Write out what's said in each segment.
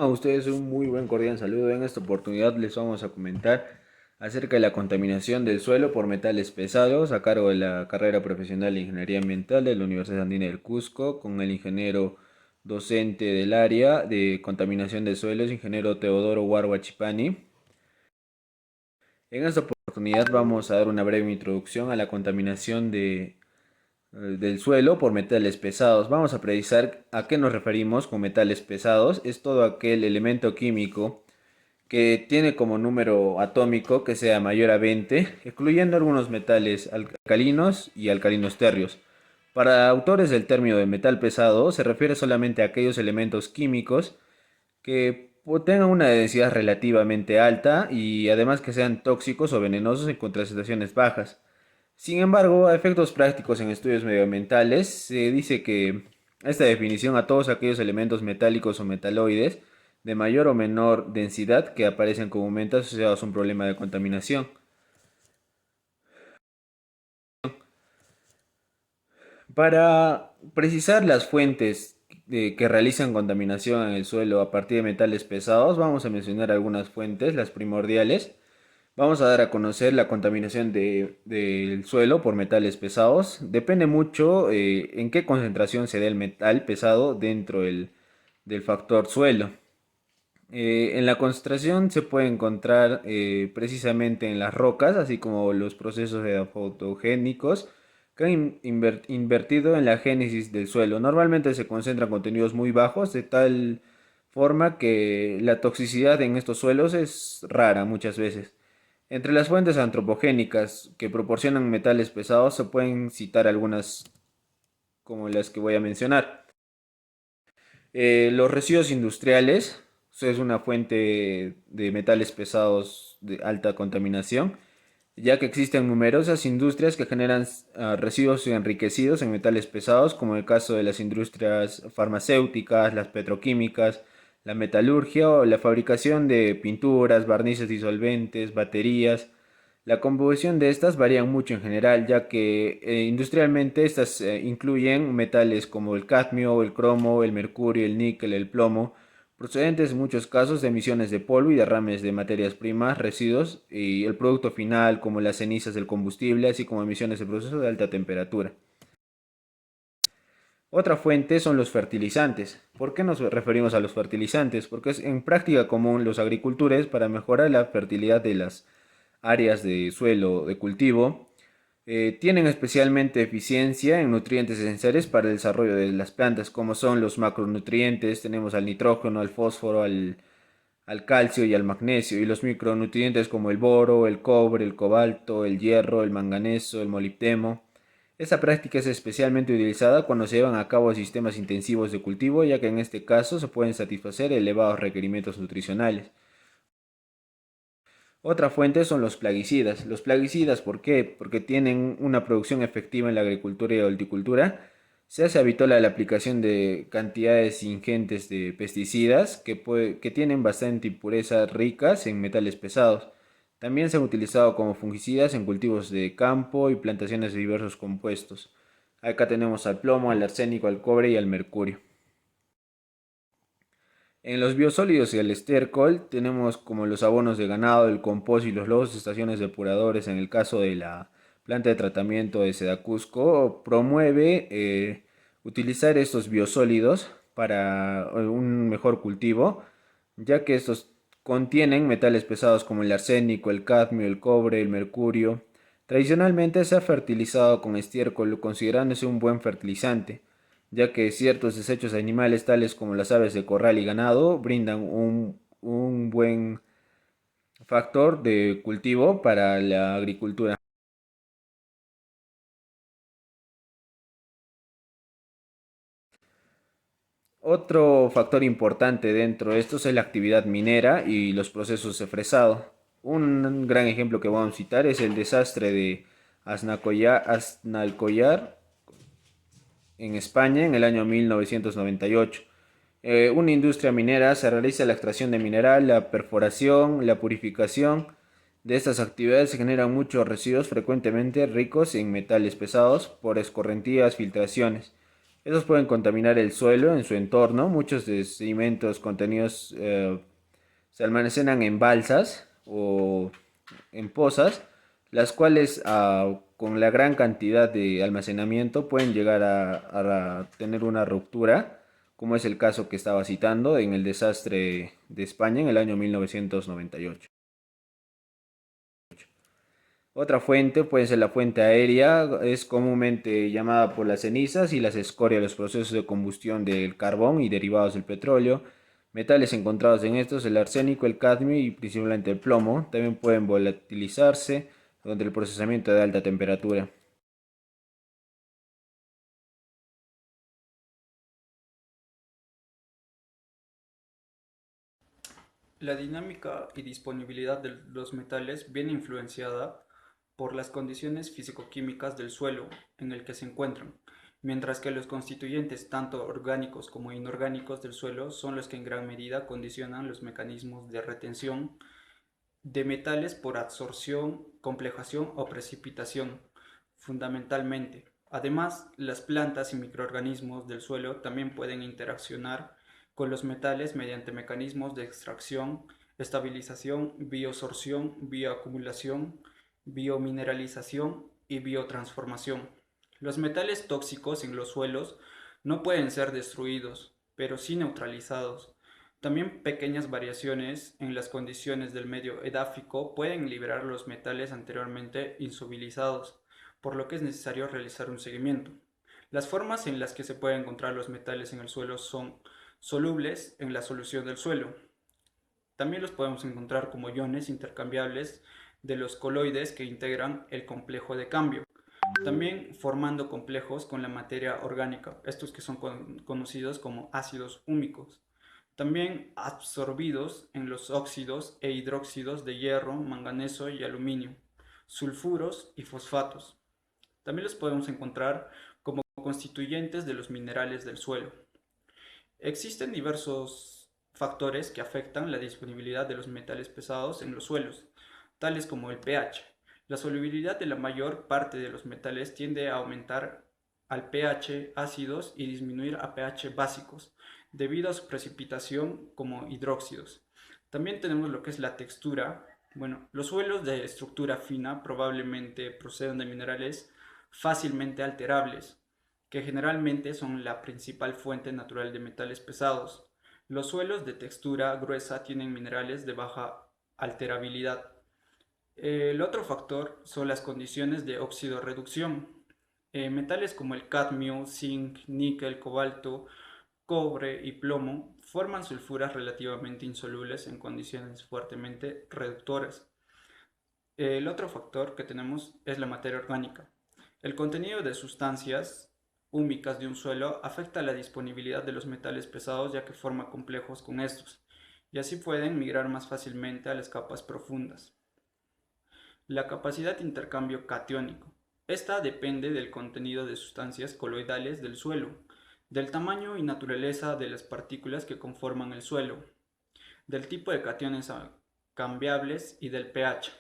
A ustedes un muy buen cordial saludo. En esta oportunidad les vamos a comentar acerca de la contaminación del suelo por metales pesados a cargo de la carrera profesional de Ingeniería Ambiental de la Universidad Andina del Cusco con el ingeniero docente del área de contaminación de suelos, ingeniero Teodoro Warhuachipani. En esta oportunidad vamos a dar una breve introducción a la contaminación del suelo por metales pesados. Vamos a precisar a qué nos referimos con metales pesados. Es todo aquel elemento químico que tiene como número atómico que sea mayor a 20, excluyendo algunos metales alcalinos y alcalinos tercios. Para autores del término de metal pesado se refiere solamente a aquellos elementos químicos que tengan una densidad relativamente alta y además que sean tóxicos o venenosos en concentraciones bajas. Sin embargo, a efectos prácticos en estudios medioambientales, se dice que esta definición a todos aquellos elementos metálicos o metaloides de mayor o menor densidad que aparecen comúnmente asociados a un problema de contaminación. Para precisar las fuentes que realizan contaminación en el suelo a partir de metales pesados, vamos a mencionar algunas fuentes, las primordiales. Vamos a dar a conocer la contaminación del suelo por metales pesados. Depende mucho en qué concentración se da el metal pesado dentro del factor suelo. En la concentración se puede encontrar precisamente en las rocas, así como los procesos fotogénicos que han invertido en la génesis del suelo. Normalmente se concentran contenidos muy bajos, de tal forma que la toxicidad en estos suelos es rara muchas veces. Entre las fuentes antropogénicas que proporcionan metales pesados se pueden citar algunas como las que voy a mencionar. Los residuos industriales, eso es una fuente de metales pesados de alta contaminación, ya que existen numerosas industrias que generan residuos enriquecidos en metales pesados, como el caso de las industrias farmacéuticas, las petroquímicas, la metalurgia o la fabricación de pinturas, barnices disolventes, baterías. La composición de estas varía mucho en general, ya que industrialmente estas incluyen metales como el cadmio, el cromo, el mercurio, el níquel, el plomo, procedentes en muchos casos de emisiones de polvo y derrames de materias primas, residuos y el producto final como las cenizas del combustible, así como emisiones de procesos de alta temperatura. Otra fuente son los fertilizantes. ¿Por qué nos referimos a los fertilizantes? Porque es en práctica común los agricultores para mejorar la fertilidad de las áreas de suelo de cultivo tienen especialmente eficiencia en nutrientes esenciales para el desarrollo de las plantas, como son los macronutrientes, tenemos al nitrógeno, al fósforo, al calcio y al magnesio, y los micronutrientes como el boro, el cobre, el cobalto, el hierro, el manganeso, el molibdeno. Esta práctica es especialmente utilizada cuando se llevan a cabo sistemas intensivos de cultivo, ya que en este caso se pueden satisfacer elevados requerimientos nutricionales. Otra fuente son los plaguicidas. Los plaguicidas, ¿por qué? Porque tienen una producción efectiva en la agricultura y la horticultura. Se hace habitual la aplicación de cantidades ingentes de pesticidas que tienen bastante impurezas ricas en metales pesados. También se han utilizado como fungicidas en cultivos de campo y plantaciones de diversos compuestos. Acá tenemos al plomo, al arsénico, al cobre y al mercurio. En los biosólidos y el estiércol tenemos como los abonos de ganado, el compost y los logos, estaciones depuradores. En el caso de la planta de tratamiento de Sedacusco, promueve utilizar estos biosólidos para un mejor cultivo, ya que estos contienen metales pesados como el arsénico, el cadmio, el cobre, el mercurio. Tradicionalmente se ha fertilizado con estiércol, considerándose un buen fertilizante, ya que ciertos desechos animales tales como las aves de corral y ganado brindan un buen factor de cultivo para la agricultura. Otro factor importante dentro de esto es la actividad minera y los procesos de fresado. Un gran ejemplo que vamos a citar es el desastre de Aznalcóllar en España en el año 1998. Una industria minera se realiza la extracción de mineral, la perforación, la purificación. De estas actividades se generan muchos residuos frecuentemente ricos en metales pesados por escorrentías, filtraciones. Estos pueden contaminar el suelo en su entorno. Muchos de sedimentos contenidos se almacenan en balsas o en pozas, las cuales con la gran cantidad de almacenamiento pueden llegar a tener una ruptura, como es el caso que estaba citando en el desastre de España en el año 1998. Otra fuente puede ser la fuente aérea, es comúnmente llamada por las cenizas y las escorias de los procesos de combustión del carbón y derivados del petróleo. Metales encontrados en estos, el arsénico, el cadmio y principalmente el plomo, también pueden volatilizarse durante el procesamiento de alta temperatura. La dinámica y disponibilidad de los metales viene influenciada por las condiciones físico-químicas del suelo en el que se encuentran, mientras que los constituyentes tanto orgánicos como inorgánicos del suelo son los que en gran medida condicionan los mecanismos de retención de metales por absorción, complejación o precipitación, fundamentalmente. Además, las plantas y microorganismos del suelo también pueden interaccionar con los metales mediante mecanismos de extracción, estabilización, biosorción, bioacumulación, biomineralización y biotransformación. Los metales tóxicos en los suelos no pueden ser destruidos, pero sí neutralizados. También pequeñas variaciones en las condiciones del medio edáfico pueden liberar los metales anteriormente insolubilizados, por lo que es necesario realizar un seguimiento. Las formas en las que se pueden encontrar los metales en el suelo son solubles en la solución del suelo. También los podemos encontrar como iones intercambiables de los coloides que integran el complejo de cambio. También formando complejos con la materia orgánica, estos que son conocidos como ácidos húmicos. También absorbidos en los óxidos e hidróxidos de hierro, manganeso y aluminio, sulfuros y fosfatos. También los podemos encontrar como constituyentes de los minerales del suelo. Existen diversos factores que afectan la disponibilidad de los metales pesados en los suelos, tales como el pH. La solubilidad de la mayor parte de los metales tiende a aumentar al pH ácidos y disminuir a pH básicos, debido a su precipitación como hidróxidos. También tenemos lo que es la textura. Bueno, los suelos de estructura fina probablemente proceden de minerales fácilmente alterables, que generalmente son la principal fuente natural de metales pesados. Los suelos de textura gruesa tienen minerales de baja alterabilidad. El otro factor son las condiciones de oxidorreducción. Metales como el cadmio, zinc, níquel, cobalto, cobre y plomo forman sulfuras relativamente insolubles en condiciones fuertemente reductoras. El otro factor que tenemos es la materia orgánica. El contenido de sustancias húmicas de un suelo afecta la disponibilidad de los metales pesados ya que forma complejos con estos, y así pueden migrar más fácilmente a las capas profundas. La capacidad de intercambio catiónico. Esta depende del contenido de sustancias coloidales del suelo, del tamaño y naturaleza de las partículas que conforman el suelo, del tipo de cationes cambiables y del pH.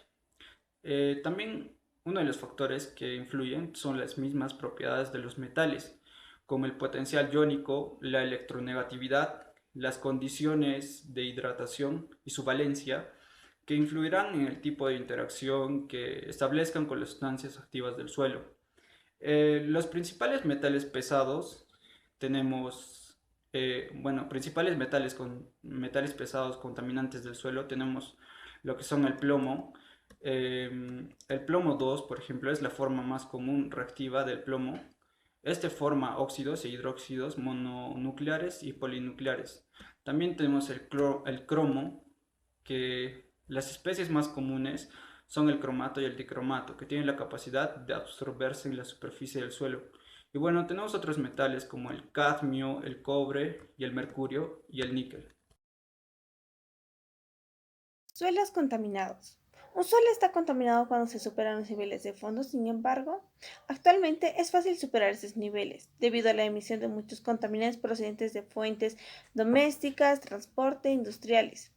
También uno de los factores que influyen son las mismas propiedades de los metales, como el potencial iónico, la electronegatividad, las condiciones de hidratación y su valencia, que influirán en el tipo de interacción que establezcan con las sustancias activas del suelo. Los principales metales pesados tenemos, bueno, principales metales pesados contaminantes del suelo tenemos lo que son el plomo. El plomo 2, por ejemplo, es la forma más común reactiva del plomo. Este forma óxidos e hidróxidos mononucleares y polinucleares. También tenemos el cromo, que las especies más comunes son el cromato y el dicromato, que tienen la capacidad de absorberse en la superficie del suelo. Y bueno, tenemos otros metales como el cadmio, el cobre y el mercurio y el níquel. Suelos contaminados. Un suelo está contaminado cuando se superan los niveles de fondo, sin embargo, actualmente es fácil superar esos niveles debido a la emisión de muchos contaminantes procedentes de fuentes domésticas, transporte, industriales,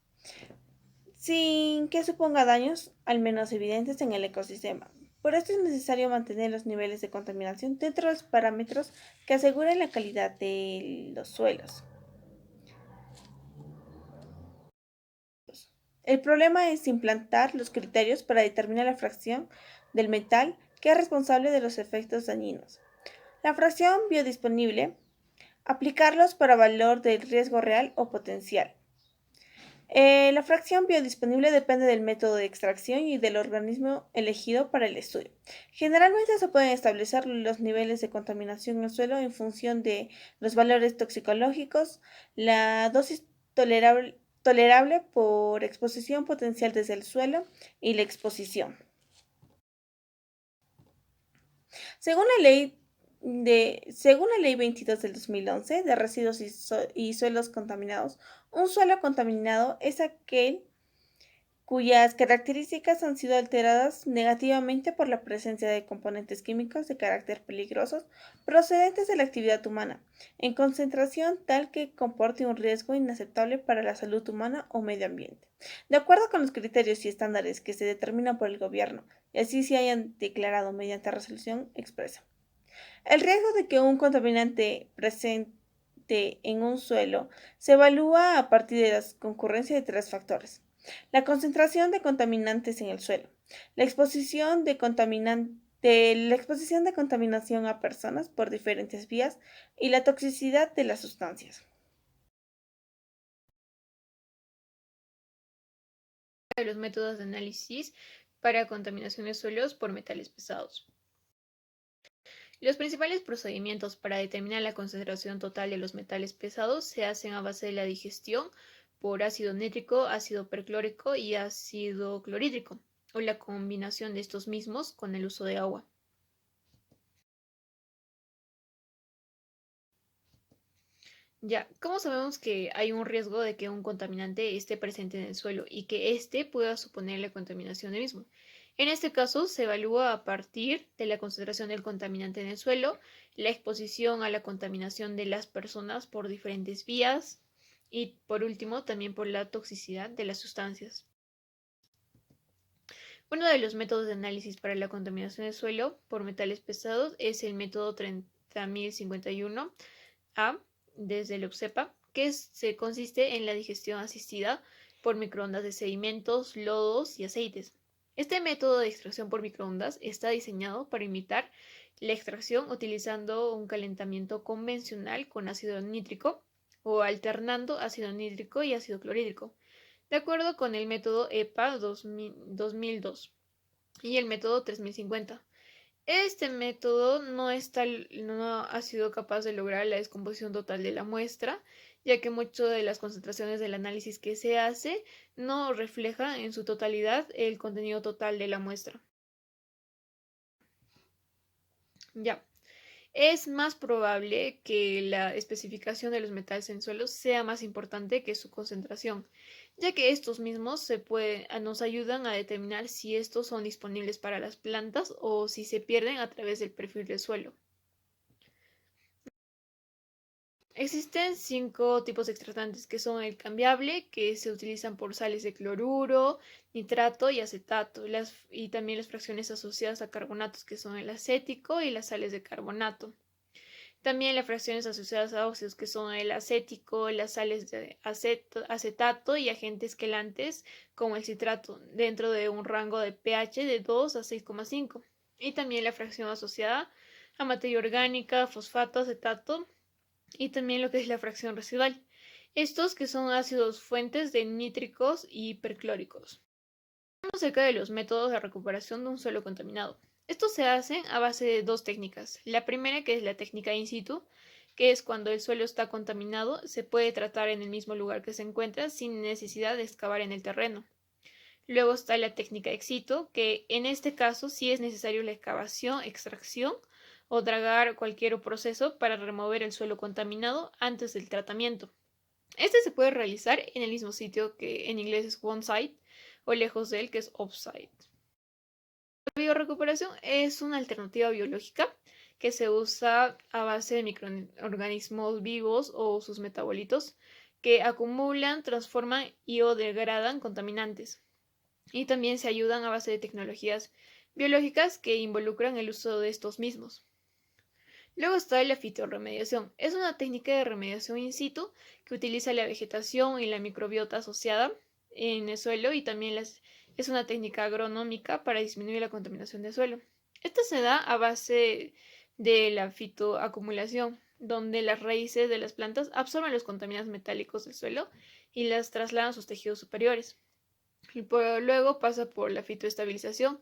sin que suponga daños al menos evidentes en el ecosistema. Por esto es necesario mantener los niveles de contaminación dentro de los parámetros que aseguren la calidad de los suelos. El problema es implantar los criterios para determinar la fracción del metal que es responsable de los efectos dañinos. La fracción biodisponible, aplicarlos para valor del riesgo real o potencial. La fracción biodisponible depende del método de extracción y del organismo elegido para el estudio. Generalmente se pueden establecer los niveles de contaminación en el suelo en función de los valores toxicológicos, la dosis tolerable por exposición potencial desde el suelo y la exposición. Según la ley 22 del 2011 de residuos y suelos contaminados, un suelo contaminado es aquel cuyas características han sido alteradas negativamente por la presencia de componentes químicos de carácter peligrosos procedentes de la actividad humana, en concentración tal que comporte un riesgo inaceptable para la salud humana o medio ambiente, de acuerdo con los criterios y estándares que se determinan por el gobierno, y así se hayan declarado mediante resolución expresa. El riesgo de que un contaminante presente en un suelo se evalúa a partir de la concurrencia de tres factores: la concentración de contaminantes en el suelo, la exposición de contaminación a personas por diferentes vías y la toxicidad de las sustancias. De los métodos de análisis para contaminación de suelos por metales pesados. Los principales procedimientos para determinar la concentración total de los metales pesados se hacen a base de la digestión por ácido nítrico, ácido perclórico y ácido clorhídrico, o la combinación de estos mismos con el uso de agua. Ya, ¿cómo sabemos que hay un riesgo de que un contaminante esté presente en el suelo y que éste pueda suponer la contaminación del mismo? En este caso, se evalúa a partir de la concentración del contaminante en el suelo, la exposición a la contaminación de las personas por diferentes vías y, por último, también por la toxicidad de las sustancias. Uno de los métodos de análisis para la contaminación del suelo por metales pesados es el método 30051A desde el OPSEPA, que se consiste en la digestión asistida por microondas de sedimentos, lodos y aceites. Este método de extracción por microondas está diseñado para imitar la extracción utilizando un calentamiento convencional con ácido nítrico o alternando ácido nítrico y ácido clorhídrico, de acuerdo con el método EPA 2002 y el método 3050. Este método no ha sido capaz de lograr la descomposición total de la muestra, ya que muchas de las concentraciones del análisis que se hace no refleja en su totalidad el contenido total de la muestra. Ya. Es más probable que la especificación de los metales en suelos sea más importante que su concentración, ya que estos mismos nos ayudan a determinar si estos son disponibles para las plantas o si se pierden a través del perfil del suelo. Existen 5 tipos de extractantes que son el cambiable, que se utilizan por sales de cloruro, nitrato y acetato, y también las fracciones asociadas a carbonatos, que son el acético y las sales de carbonato. También las fracciones asociadas a óxidos, que son el acético, las sales de acetato y agentes quelantes, como el citrato, dentro de un rango de pH de 2 a 6,5. Y también la fracción asociada a materia orgánica, fosfato, acetato, y también lo que es la fracción residual. Estos que son ácidos fuentes de nítricos y perclóricos. Hablamos acerca de los métodos de recuperación de un suelo contaminado. Estos se hacen a base de dos técnicas. La primera, que es la técnica in situ, que es cuando el suelo está contaminado, se puede tratar en el mismo lugar que se encuentra sin necesidad de excavar en el terreno. Luego está la técnica ex situ, que en este caso sí es necesario la excavación, extracción o dragar cualquier proceso para remover el suelo contaminado antes del tratamiento. Este se puede realizar en el mismo sitio, que en inglés es on-site, o lejos de él, que es off-site. La biorecuperación es una alternativa biológica que se usa a base de microorganismos vivos o sus metabolitos que acumulan, transforman y o degradan contaminantes. Y también se ayudan a base de tecnologías biológicas que involucran el uso de estos mismos. Luego está la fitorremediación. Es una técnica de remediación in situ que utiliza la vegetación y la microbiota asociada en el suelo y también es una técnica agronómica para disminuir la contaminación del suelo. Esta se da a base de la fitoacumulación, donde las raíces de las plantas absorben los contaminantes metálicos del suelo y las trasladan a sus tejidos superiores. Luego pasa por la fitoestabilización.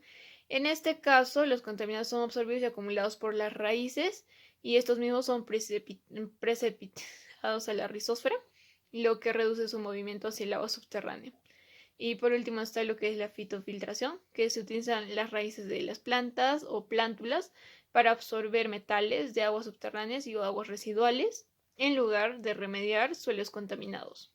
En este caso, los contaminantes son absorbidos y acumulados por las raíces y estos mismos son precipitados a la rizósfera, lo que reduce su movimiento hacia el agua subterránea. Y por último está lo que es la fitofiltración, que se utilizan las raíces de las plantas o plántulas para absorber metales de aguas subterráneas y aguas residuales en lugar de remediar suelos contaminados.